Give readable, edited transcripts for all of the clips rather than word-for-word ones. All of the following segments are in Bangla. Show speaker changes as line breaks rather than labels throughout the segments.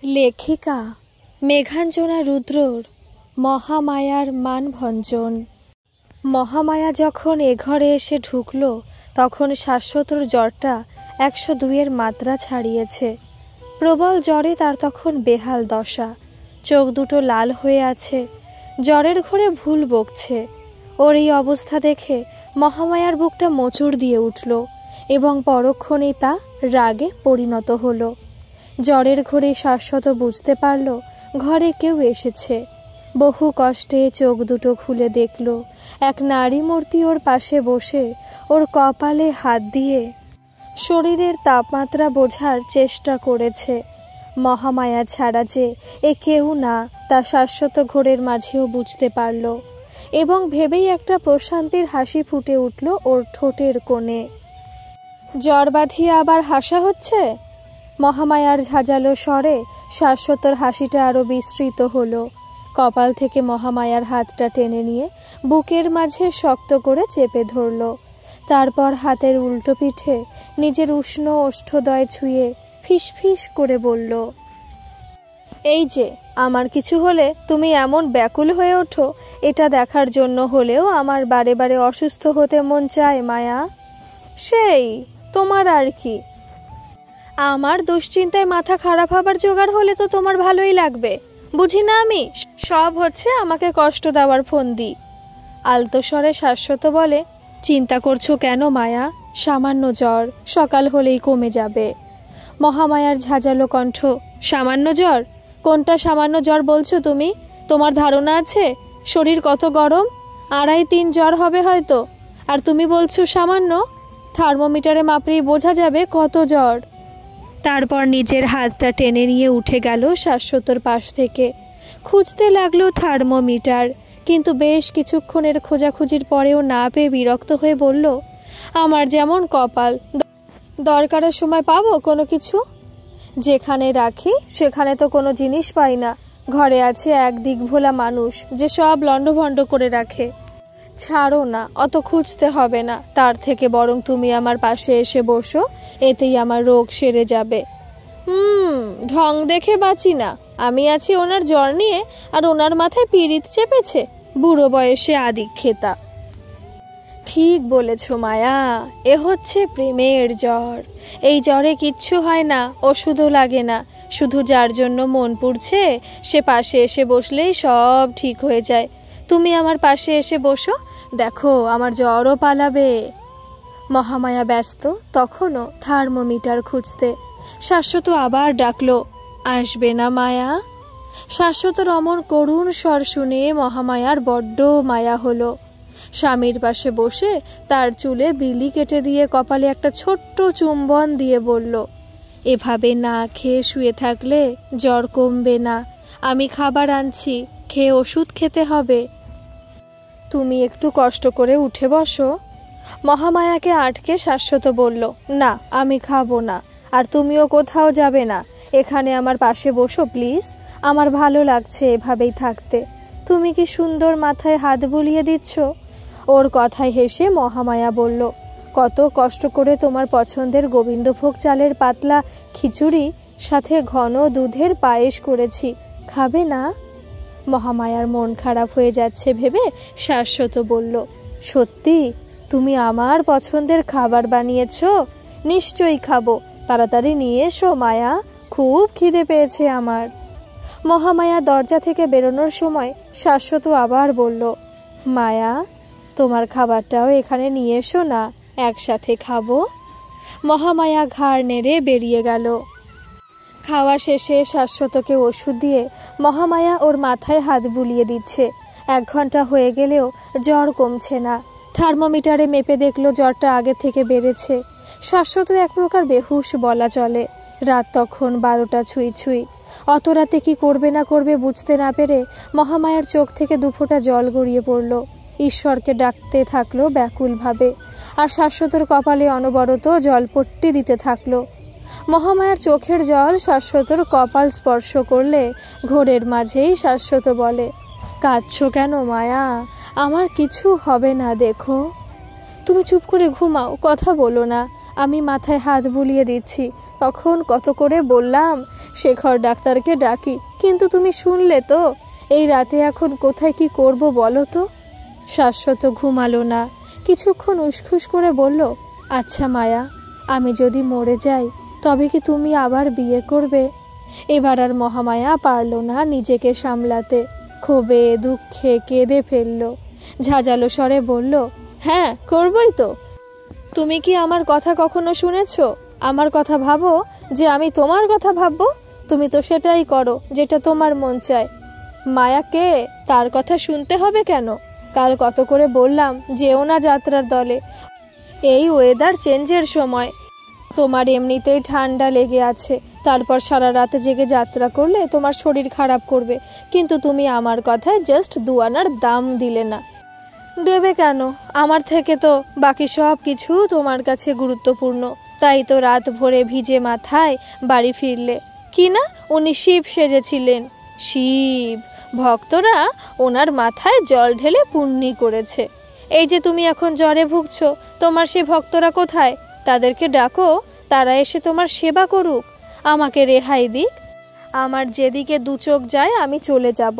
লেখিকা মেঘাঞ্জনা রুদ্রর মহামায়ার মানভঞ্জন। মহামায়া যখন এ ঘরে এসে ঢুকল তখন শাশ্বতর জ্বরটা 102-এর মাত্রা ছাড়িয়েছে। প্রবল জ্বরে তার তখন বেহাল দশা, চোখ দুটো লাল হয়ে আছে, জ্বরের ঘোরে ভুল বকছে। ওর এই অবস্থা দেখে মহামায়ার বুকটা মোচড় দিয়ে উঠল এবং পরক্ষণেই তা রাগে পরিণত হলো। জ্বরের ঘোরে শাশ্বত বুঝতে পারল ঘরে কেউ এসেছে। বহু কষ্টে চোখ দুটো খুলে দেখল এক নারী মূর্তি ওর পাশে বসে ওর কপালে হাত দিয়ে শরীরের তাপমাত্রা বোঝার চেষ্টা করেছে। মহামায়া ছাড়া যে এ কেউ না তা শাশ্বত ঘোরের মাঝেও বুঝতে পারল এবং ভেবেই একটা প্রশান্তির হাসি ফুটে উঠল ওর ঠোঁটের কোণে। জ্বর বাঁধিয়ে আবার হাসা হচ্ছে? মহামায়ার ঝাঁঝালো স্বরে শাশ্বতর হাসিটা আরো বিস্তৃত হলো। কপাল থেকে মহামায়ার হাতটা টেনে নিয়ে বুকের মাঝে শক্ত করে চেপে ধরল। তারপর হাতের উল্টো পিঠে নিজের উষ্ণ ওষ্ঠদয় ছুঁয়ে ফিসফিস করে বলল, এই যে আমার কিছু হলে তুমি এমন ব্যাকুল হয়ে ওঠো, এটা দেখার জন্য হলেও আমার বারে বারে অসুস্থ হতে মন চায় মায়া। সেই তোমার আর কি, আমার দুশ্চিন্তায় মাথা খারাপ হবার জোগাড় হলে তো তোমার ভালোই লাগবে, বুঝি না আমি? সব হচ্ছে আমাকে কষ্ট দেওয়ার ফন্দি। আলতো স্বরে শাশ্বত বলে, চিন্তা করছো কেন মায়া? সামান্য জ্বর, সকাল হলেই কমে যাবে। মহামায়ার ঝাঁঝালো কণ্ঠ, সামান্য জ্বর? কোনটা সামান্য জ্বর বলছো তুমি? তোমার ধারণা আছে শরীর কত গরম? 2.5-3 জ্বর হবে হয়তো, আর তুমি বলছো সামান্য? থার্মোমিটারে মাপলেই বোঝা যাবে কত জ্বর। তারপর নিজের হাতটা টেনে নিয়ে উঠে গেল শাশ্বতর পাশ থেকে, খুঁজতে লাগলো থার্মোমিটার, কিন্তু বেশ কিছুক্ষণের খোঁজাখুঁজির পরেও না পেয়ে বিরক্ত হয়ে বলল, আমার যেমন কপাল, দরকারের সময় পাবো কোনো কিছু? যেখানে রাখি সেখানে তো কোনো জিনিস পাই না। ঘরে আছে এক দিকভোলা মানুষ যে সব লণ্ডভণ্ড করে রাখে। ছাড়ো না, অত খুঁজতে হবে না, তার থেকে বরং তুমি আমার পাশে এসে বসো, এতেই আমার রোগ সেরে যাবে। ঢং দেখে বাঁচি না, আমি আছি ওনার জ্বর নিয়ে আর ওনার মাথায় পিরিত চেপেছে, বুড়ো বয়সে আদিক্ষেতা। ঠিক বলেছ মায়া, এ হচ্ছে প্রেমের জ্বর। এই জ্বরে কিচ্ছু হয় না, ওষুধও লাগে না, শুধু যার জন্য মন পুড়ছে সে পাশে এসে বসলেই সব ঠিক হয়ে যায়। তুমি আমার পাশে এসে বসো, দেখো আমার জ্বরও পালাবে। মহামায়া ব্যস্ত তখনও থার্মোমিটার খুঁজতে। শাশ্বত আবার ডাকলো, আসবে না মায়া? শাশ্বতর অমন করুণ স্বর শুনে মহামায়ার বড্ড মায়া হলো। স্বামীর পাশে বসে তার চুলে বিলি কেটে দিয়ে কপালে একটা ছোট্ট চুম্বন দিয়ে বলল, এভাবে না খেয়ে শুয়ে থাকলে জ্বর কমবে না, আমি খাবার আনছি, খেয়ে ওষুধ খেতে হবে। তুমি একটু কষ্ট করে উঠে বসো। মহামায়াকে আটকে শাশ্বত বলল, না আমি খাবো না, আর তুমিও কোথাও যাবে না, এখানে আমার পাশে বসো প্লিজ, আমার ভালো লাগছে এভাবেই থাকতে। তুমি কি সুন্দর মাথায় হাত বুলিয়ে দিচ্ছ। ওর কথায় হেসে মহামায়া বলল, কত কষ্ট করে তোমার পছন্দের গোবিন্দভোগ চালের পাতলা খিচুড়ি সাথে ঘন দুধের পায়েস করেছি, খাবে না? মহামায়ার মন খারাপ হয়ে যাচ্ছে ভেবে শাশ্বত বলল, সত্যি তুমি আমার পছন্দের খাবার বানিয়েছ? নিশ্চয়ই খাবো, তাড়াতাড়ি নিয়ে এসো মায়া, খুব খিদে পেয়েছে আমার। মহামায়া দরজা থেকে বেরোনোর সময় শাশ্বত আবার বলল, মায়া তোমার খাবারটাও এখানে নিয়ে এসো না, একসাথে খাবো। মহামায়া ঘাড় নেড়ে বেরিয়ে গেল। খাওয়া শেষে শাশ্বতকে ওষুধ দিয়ে মহামায়া ওর মাথায় হাত বুলিয়ে দিচ্ছে। 1 ঘন্টা হয়ে গেলেও জ্বর কমছে না। থার্মোমিটারে মেপে দেখলো জ্বরটা আগে থেকে বেড়েছে। শাশ্বত এক প্রকার বেহুশ বলা চলে। রাত তখন 12টা ছুঁই ছুঁই। অত রাতে কি করবে না করবে বুঝতে না পেরে মহামায়ার চোখ থেকে 2 ফোঁটা জল গড়িয়ে পড়ল। ঈশ্বরকে ডাকতে থাকলো ব্যাকুলভাবে, আর শাশ্বতর কপালে অনবরত জলপট্টি দিতে থাকলো। মহামায়ার চোখের জল শাশ্বতর কপাল স্পর্শ করলে ঘোরের মাঝেই শাশ্বত বলে, কাঁদছো কেন মায়া? আমার কিছু হবে না, দেখো। তুমি চুপ করে ঘুমাও, কথা বলো না, আমি মাথায় হাত বুলিয়ে দিচ্ছি, তখন কত করে বললাম শেখর ডাক্তারকে ডাকি, কিন্তু তুমি শুনলে তো? এই রাতে এখন কোথায় কি করব বলো তো? শাশ্বত ঘুমালো না, কিছুক্ষণ উসখুস করে বলল, আচ্ছা মায়া, আমি যদি মরে যাই তবে কি তুমি আবার বিয়ে করবে? এবার আর মহামায়া পারল না নিজেকে সামলাতে, ক্ষোভে দুঃখে কেঁদে ফেলল। ঝাঁঝালো স্বরে বলল, হ্যাঁ করবই তো। তুমি কি আমার কথা কখনো শুনেছ? আমার কথা ভাবো যে আমি তোমার কথা ভাববো? তুমি তো সেটাই করো যেটা তোমার মন চায়। মায়াকে তার কথা শুনতে হবে কেন? কাল কত করে বললাম যেও না যাত্রার দলে, এই ওয়েদার চেঞ্জের সময়। তোমার এমনিতেই ঠান্ডা লেগে আছে, তারপর সারা রাতে জেগে যাত্রা করলে তোমার শরীর খারাপ করবে। কিন্তু তুমি আমার কথায় জাস্ট 2 আনার দাম দিলে না। দেবে কেন? আমার থেকে তো বাকি সব কিছু তোমার কাছে গুরুত্বপূর্ণ। তাই তো রাত ভরে ভিজে মাথায় বাড়ি ফিরলে। কি না, উনি শিব সেজেছিলেন। শিব ভক্তরা ওনার মাথায় জল ঢেলে পুণ্যি করেছে। এই যে তুমি এখন জ্বরে ভুগছো, তোমার সে ভক্তরা কোথায়? তাদেরকে ডাকো, তারা এসে তোমার সেবা করুক, আমাকে রেহাই দিক। আমার যেদিকে 2 চোখ যায় আমি চলে যাব।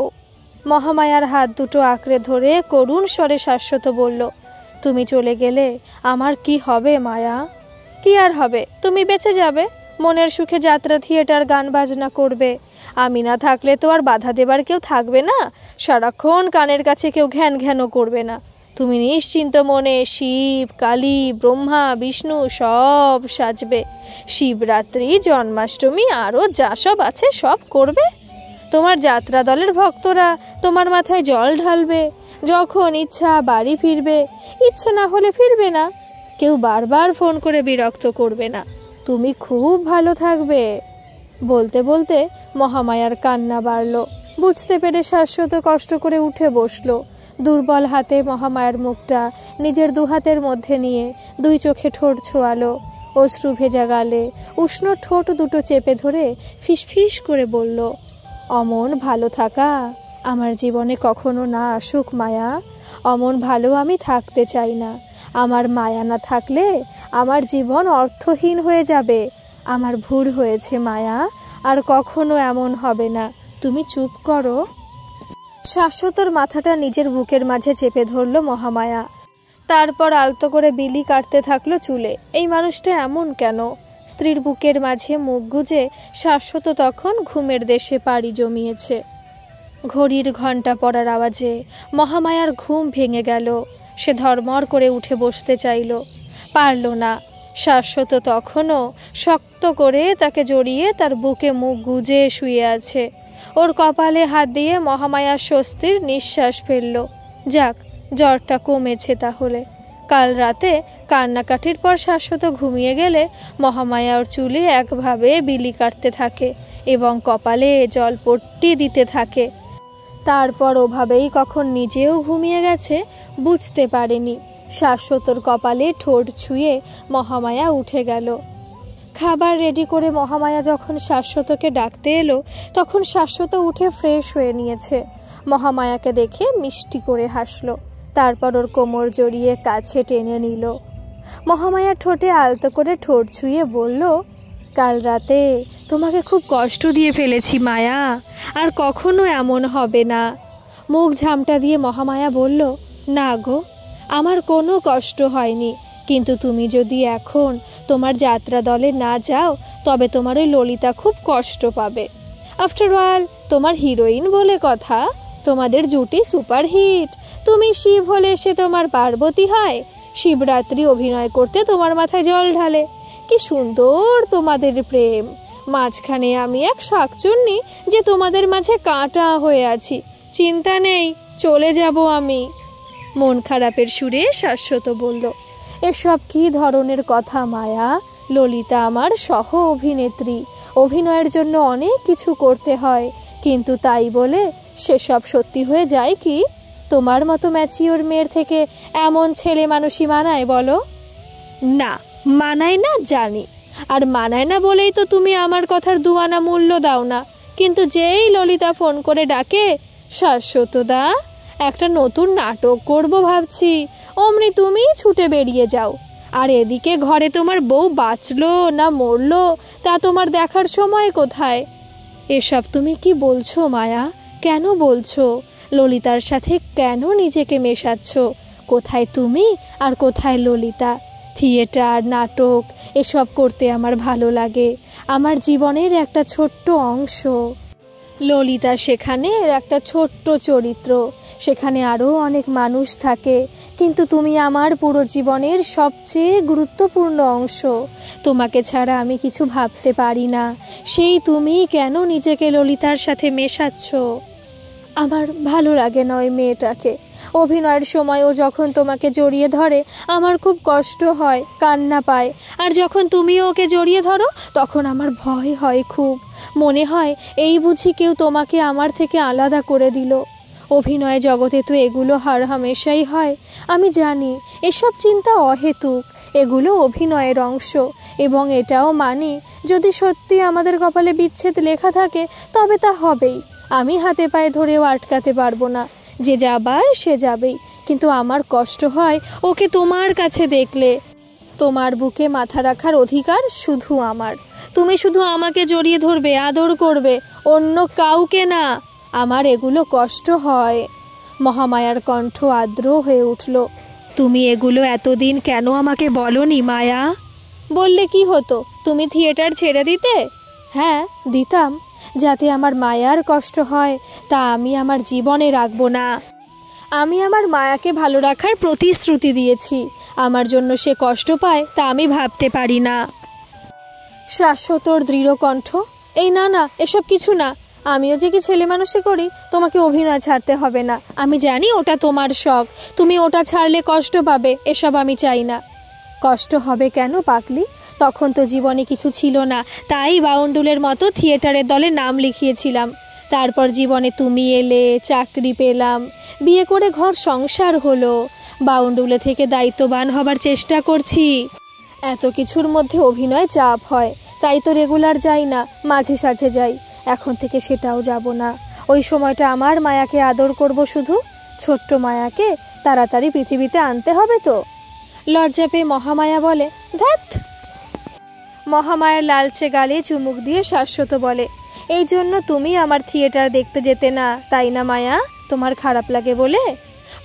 মহামায়ার হাত দুটো আঁকড়ে ধরে করুণ স্বরে শাশ্বত বলল, তুমি চলে গেলে আমার কি হবে মায়া? কি আর হবে? তুমি বেঁচে যাবে, মনের সুখে যাত্রা থিয়েটার গান বাজনা করবে। আমি না থাকলে তো আর বাধা দেবার কেউ থাকবে না, সারাক্ষণ কানের কাছে কেউ ঘ্যান ঘ্যানও করবে না। তুমি নিশ্চিন্ত মনে শিব, কালী, ব্রহ্মা, বিষ্ণু সব সাজবে। শিবরাত্রি, জন্মাষ্টমী আরও যা সব আছে সব করবে। তোমার যাত্রা দলের ভক্তরা তোমার মাথায় জল ঢালবে। যখন ইচ্ছা বাড়ি ফিরবে, ইচ্ছা না হলে ফিরবে না। কেউ বারবার ফোন করে বিরক্ত করবে না। তুমি খুব ভালো থাকবে। বলতে বলতে মহামায়ার কান্না বাড়ল। বুঝতে পেরে শাশ্বত কষ্ট করে উঠে বসলো। দুর্বল হাতে মহামায়ার মুখটা নিজের 2 হাতের মধ্যে নিয়ে 2 চোখে ঠোঁট ছোঁয়ালো। অশ্রু ভেজা গালে উষ্ণ ঠোঁট দুটো চেপে ধরে ফিসফিস করে বলল, অমন ভালো থাকা আমার জীবনে কখনো না আসুক মায়া। অমন ভালো আমি থাকতে চাই না। আমার মায়া না থাকলে আমার জীবন অর্থহীন হয়ে যাবে। আমার ভুল হয়েছে মায়া, আর কখনো এমন হবে না। তুমি চুপ করো। শাশ্বতর মাথাটা নিজের বুকের মাঝে চেপে ধরল মহামায়া। তারপর আলতো করে বিলি কাটতে থাকলো চুলে। এই মানুষটা এমন কেন? স্ত্রীর বুকের মাঝে মুখ গুজে শাশ্বত তখন ঘুমের দেশে পাড়ি জমিয়েছে। ঘড়ির ঘণ্টা পড়ার আওয়াজে মহামায়ার ঘুম ভেঙে গেল। সে ধর্মর করে উঠে বসতে চাইল, পারল না। শাশ্বত তখনও শক্ত করে তাকে জড়িয়ে তার বুকে মুখ গুজে শুয়ে আছে। ওর কপালে হাত দিয়ে মহামায়া স্বস্তির নিঃশ্বাস ফেলল। যাক, জ্বরটা কমেছে তাহলে। কাল রাতে কান্নাকাটির পর শাশ্বত ঘুমিয়ে গেলে মহামায়া ওর চুলে একভাবে বিলি কাটতে থাকে এবং কপালে জলপট্টি দিতে থাকে। তারপর ওভাবেই কখন নিজেও ঘুমিয়ে গেছে বুঝতে পারেনি। শাশ্বতর কপালে ঠোঁট ছুঁয়ে মহামায়া উঠে গেল। খাবার রেডি করে মহামায়া যখন শাশ্বতকে ডাকতে এলো, তখন শাশ্বত উঠে ফ্রেশ হয়ে নিয়েছে। মহামায়াকে দেখে মিষ্টি করে হাসলো। তারপর ওর কোমর জড়িয়ে কাছে টেনে নিল। মহামায়া ঠোঁটে আলতো করে ঠোঁট ছুঁয়ে বলল, কাল রাতে তোমাকে খুব কষ্ট দিয়ে ফেলেছি মায়া, আর কখনো এমন হবে না। মুখ ঝামটা দিয়ে মহামায়া বলল, না গো, আমার কোনো কষ্ট হয়নি। কিন্তু তুমি যদি এখন তোমার যাত্রা দলে না যাও তবে তোমার ওই ললিতা খুব কষ্ট পাবে। আফটার অল তোমার হিরোইন বলে কথা, তোমাদের জুটি সুপারহিট। তুমি শিব হলে সে তোমার পার্বতী হয়। শিবরাত্রি অভিনয় করতে তোমার মাথায় জল ঢালে। কি সুন্দর তোমাদের প্রেম। মাঝখানে আমি এক শাকচুন্নি যে তোমাদের মাঝে কাঁটা হয়ে আছি। চিন্তা নেই, চলে যাব আমি। মন খারাপের সুরে শাশ্বত বলল, এসব কি ধরনের কথা মায়া? ললিতা আমার সহ অভিনেত্রী। অভিনয়ের জন্য অনেক কিছু করতে হয়, কিন্তু তাই বলে সেসব সত্যি হয়ে যায় কি? তোমার মতো ম্যাচিওর মেয়ের থেকে এমন ছেলে মানুষই মানায় বলো? না, মানায় না জানি, আর মানায় না বলেই তো তুমি আমার কথার 2 আনা মূল্য দাও না। কিন্তু যেই ললিতা ফোন করে ডাকে, শাশ্বতদা একটা নতুন নাটক করব ভাবছি, অমনি তুমি ছুটে বেরিয়ে যাও। আর এদিকে ঘরে তোমার বউ বাঁচলো না মরলো তা তোমার দেখার সময় কোথায়? এসব তুমি কি বলছো মায়া? কেন বলছো? ললিতার সাথে কেন নিজেকে মেশাচ্ছ? কোথায় তুমি আর কোথায় ললিতা? থিয়েটার, নাটক এসব করতে আমার ভালো লাগে, আমার জীবনের একটা ছোট্ট অংশ। ললিতা সেখানে একটা ছোট্ট চরিত্র, সেখানে আরও অনেক মানুষ থাকে, কিন্তু তুমি আমার পুরো জীবনের সবচেয়ে গুরুত্বপূর্ণ অংশ। তোমাকে ছাড়া আমি কিছু ভাবতে পারি না। সেই তুমি কেন নিজেকে ললিতার সাথে মেশাচ্ছ? আমার ভালো লাগে না ওই মেয়েটাকে। অভিনয়ের সময় ও যখন তোমাকে জড়িয়ে ধরে আমার খুব কষ্ট হয়, কান্না পায়। আর যখন তুমিও ওকে জড়িয়ে ধরো তখন আমার ভয় হয় খুব। মনে হয় এই বুঝি কেউ তোমাকে আমার থেকে আলাদা করে দিল। অভিনয় জগতে তো এগুলো হামেশাই হয়। আমি জানি এসব চিন্তা অহেতুক, এগুলো অভিনয়ের অংশ, এবং এটাও মানি যদি সত্যি আমাদের কপালে বিচ্ছেদ লেখা থাকে তবে তা হবেই। আমি হাতে পায়ে ধরেও আটকাতে পারবো না, যে যাবার সে যাবেই। কিন্তু আমার কষ্ট হয় ওকে তোমার কাছে দেখলে। তোমার বুকে মাথা রাখার অধিকার শুধু আমার। তুমি শুধু আমাকে জড়িয়ে ধরবে, আদর করবে, অন্য কাউকে না। আমার এগুলো কষ্ট হয়। মহামায়ার কণ্ঠ আর্দ্র হয়ে উঠল। তুমি এগুলো এতদিন কেন আমাকে বলনি মায়া? বললে কি হতো? তুমি থিয়েটার ছেড়ে দিতে? হ্যাঁ, দিতাম। যাতে আমার মায়ার কষ্ট হয় তা আমি আমার জীবনে রাখবো না। আমি আমার মায়াকে ভালো রাখার প্রতিশ্রুতি দিয়েছি। আমার জন্য সে কষ্ট পায় তা আমি ভাবতে পারি না। শাশ্বতর দৃঢ় কণ্ঠ, এই না না, এসব কিছু না। আমিও যে কি ছেলে মানুষে করি, তোমাকে অভিনয় ছাড়তে হবে না। আমি জানি ওটা তোমার শখ, তুমি ওটা ছাড়লে কষ্ট পাবে, এসব আমি চাই না। কষ্ট হবে কেন পাগলি? তখন তো জীবনে কিছু ছিল না, তাই বাউন্ডুলের মতো থিয়েটারের দলে নাম লিখিয়েছিলাম। তারপর জীবনে তুমি এলে, চাকরি পেলাম, বিয়ে করে ঘর সংসার হলো। বাউন্ডুলে থেকে দায়িত্ববান হবার চেষ্টা করছি। এত কিছুর মধ্যে অভিনয় চাপ হয়, তাই তো রেগুলার যাই না, মাঝে সাঝে যাই। এখন থেকে সেটাও যাব না। ওই সময়টা আমার মায়াকে আদর করব শুধু। ছোট্ট মায়াকে তাড়াতাড়ি পৃথিবীতে আনতে হবে তো। লজ্জা পেয়ে মহামায়া বলে, ধ্যাৎ। মহামায়ার লালচে গালে চুমুক দিয়ে শাশ্বত বলে, এই জন্য তুমি আমার থিয়েটার দেখতে যেতে না, তাই না মায়া? তোমার খারাপ লাগে বলে?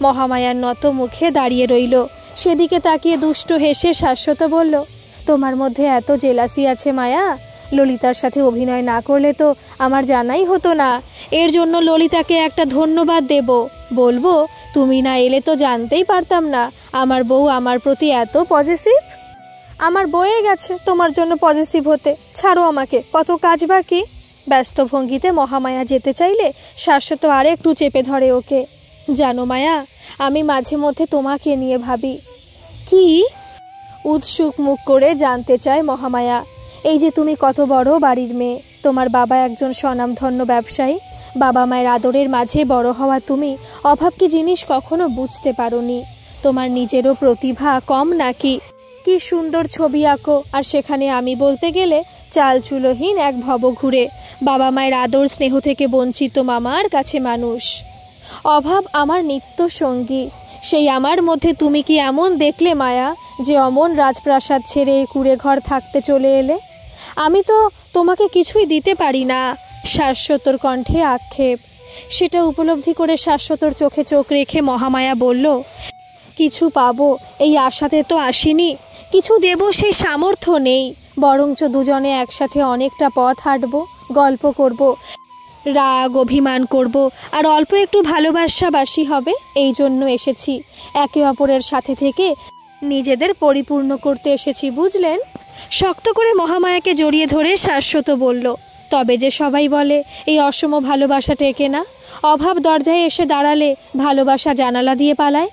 মহামায়ার নত মুখে দাঁড়িয়ে রইল। সেদিকে তাকিয়ে দুষ্ট হেসে শাশ্বত বলল, তোমার মধ্যে এত জেলাসি আছে মায়া? ললিতার সাথে অভিনয় না করলে তো আমার জানাই হতো না। এর জন্য ললিতাকে একটা ধন্যবাদ দেব। বলবো তুমি না এলে তো জানতেই পারতাম না আমার বউ আমার প্রতি এত পজিটিভ। আমার বয়ে গেছে তোমার জন্য পজিটিভ হতে। ছাড়ো আমাকে, কত কাজ বাকি। ব্যস্ত ভঙ্গিতে মহামায়া যেতে চাইলে শাশ্বত আর একটু চেপে ধরে ওকে। জানো মায়া, আমি মাঝে মধ্যে তোমাকে নিয়ে ভাবি। কি? উৎসুক মুখ করে জানতে চায় মহামায়া। এই যে তুমি কত বড় বাড়ির মেয়ে, তোমার বাবা একজন স্বনামধন্য ব্যবসায়ী, বাবা মায়ের আদরের মাঝে বড় হওয়া তুমি অভাব কি জিনিস কখনো বুঝতে পারোনি। তোমার নিজেরও প্রতিভা কম নাকি? কি সুন্দর ছবি আঁকো, আর সেখানে আমি বলতে গেলে চালচুলোহীন এক ভবঘুরে, বাবা মায়ের আদর স্নেহ থেকে বঞ্চিত মামার কাছে মানুষ। অভাব আমার নিত্য সঙ্গী। সেই আমার মধ্যে তুমি কি এমন দেখলে মায়া যে অমন রাজপ্রাসাদ ছেড়ে এই কুঁড়ে ঘর থাকতে চলে এলে? আমি তো তোমাকে কিছুই দিতে পারি না। শাশ্বতর কণ্ঠে আক্ষেপ। সেটা উপলব্ধি করে শাশ্বতর চোখে চোখ রেখে মহামায়া বলল, কিছু পাবো এই আশাতে তো আসিনি, কিছু দেব সেই সামর্থ্য নেই। বরঞ্চ দুজনে একসাথে অনেকটা পথ হাঁটবো, গল্প করব, রাগ অভিমান করব, আর অল্প একটু ভালোবাসাবাসি হবে। এই জন্য এসেছি, একে অপরের সাথে থেকে নিজেদের পরিপূর্ণ করতে এসেছি, বুঝলেন? শক্ত করে মহামায়াকে জড়িয়ে ধরে শাশ্বত বলল, তবে যে সবাই বলে এই অসম ভালোবাসা টেকে না, অভাব দরজায় এসে দাঁড়ালে ভালোবাসা জানালা দিয়ে পালায়।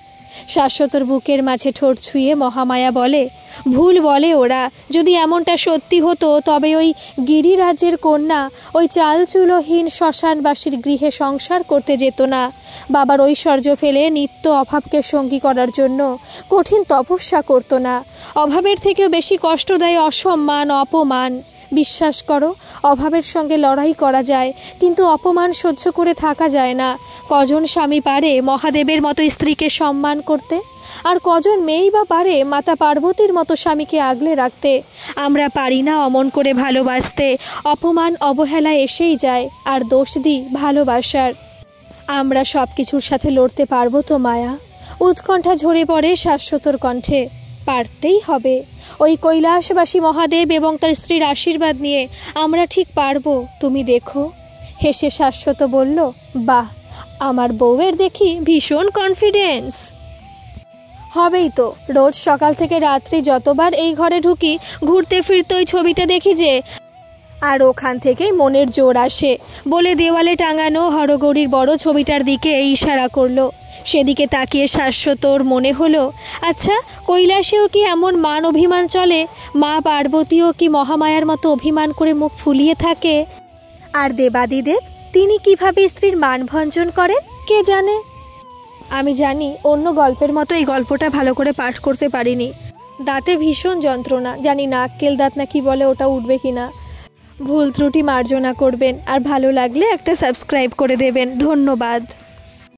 শাশ্বতর বুকের মাঝে ঠোঁট ছুঁয়ে মহামায়া বলে, ভুল বলে ওরা। যদি এমনটা সত্যি হতো তবে ওই গিরিরাজ্যের কন্যা ওই চালচুলোহীন শ্মশানবাসীর গৃহে সংসার করতে যেত না। বাবার ঐশ্বর্য ফেলে নিত্য অভাবকে সঙ্গী করার জন্য কঠিন তপস্যা করত না। অভাবের থেকেও বেশি কষ্ট দেয় অসম্মান, অপমান। বিশ্বাস করো, অভাবের সঙ্গে লড়াই করা যায়, কিন্তু অপমান সহ্য করে থাকা যায় না। কজন স্বামী পারে মহাদেবের মতো স্ত্রীকে সম্মান করতে? আর কজন মেয়েই বা পারে মাতা পার্বতীর মতো স্বামীকে আগলে রাখতে? আমরা পারি না অমন করে ভালোবাসতে। অপমান অবহেলা এসেই যায়, আর দোষ দিই ভালোবাসার। আমরা সব কিছুর সাথে লড়তে পারবো তো মায়া? উৎকণ্ঠা ঝরে পড়ে শাশ্বতর কণ্ঠে। পারতেই হবে। ওই কৈলাসবাসী মহাদেব এবং তার স্ত্রীর আশীর্বাদ নিয়ে আমরা ঠিক পারবো, তুমি দেখো। হেসে শাশ্বত বলল, বাহ, আমার বউয়ের দেখি ভীষণ কনফিডেন্স। হবেই তো, রোজ সকাল থেকে রাত্রি যতবার এই ঘরে ঢুকি, ঘুরতে ফিরতে ওই ছবিটা দেখি যে, আর ওখান থেকেই মনের জোর আসে বলে দেওয়ালে টাঙানো হরগৌরীর বড় ছবিটার দিকে ইশারা করলো। সেদিকে তাকিয়ে শাশ্বতর মনে হলো, আচ্ছা, কৈলাসেও কি এমন মান অভিমান চলে? মা পার্বতীও কি মহামায়ার মতো অভিমান করে মুখ ফুলিয়ে থাকে? আর দেবাদিদেব, তিনি কিভাবে স্ত্রীর মান ভঞ্জন করেন কে জানে? আমি জানি অন্য গল্পের মতো এই গল্পটা ভালো করে পাঠ করতে পারিনি। দাঁতে ভীষণ যন্ত্রণা, জানি নাক্কেল দাঁত না কি বলে, ওটা উঠবে কিনা। ভুল ত্রুটি মার্জনা করবেন, আর ভালো লাগলে একটা সাবস্ক্রাইব করে দেবেন। ধন্যবাদ।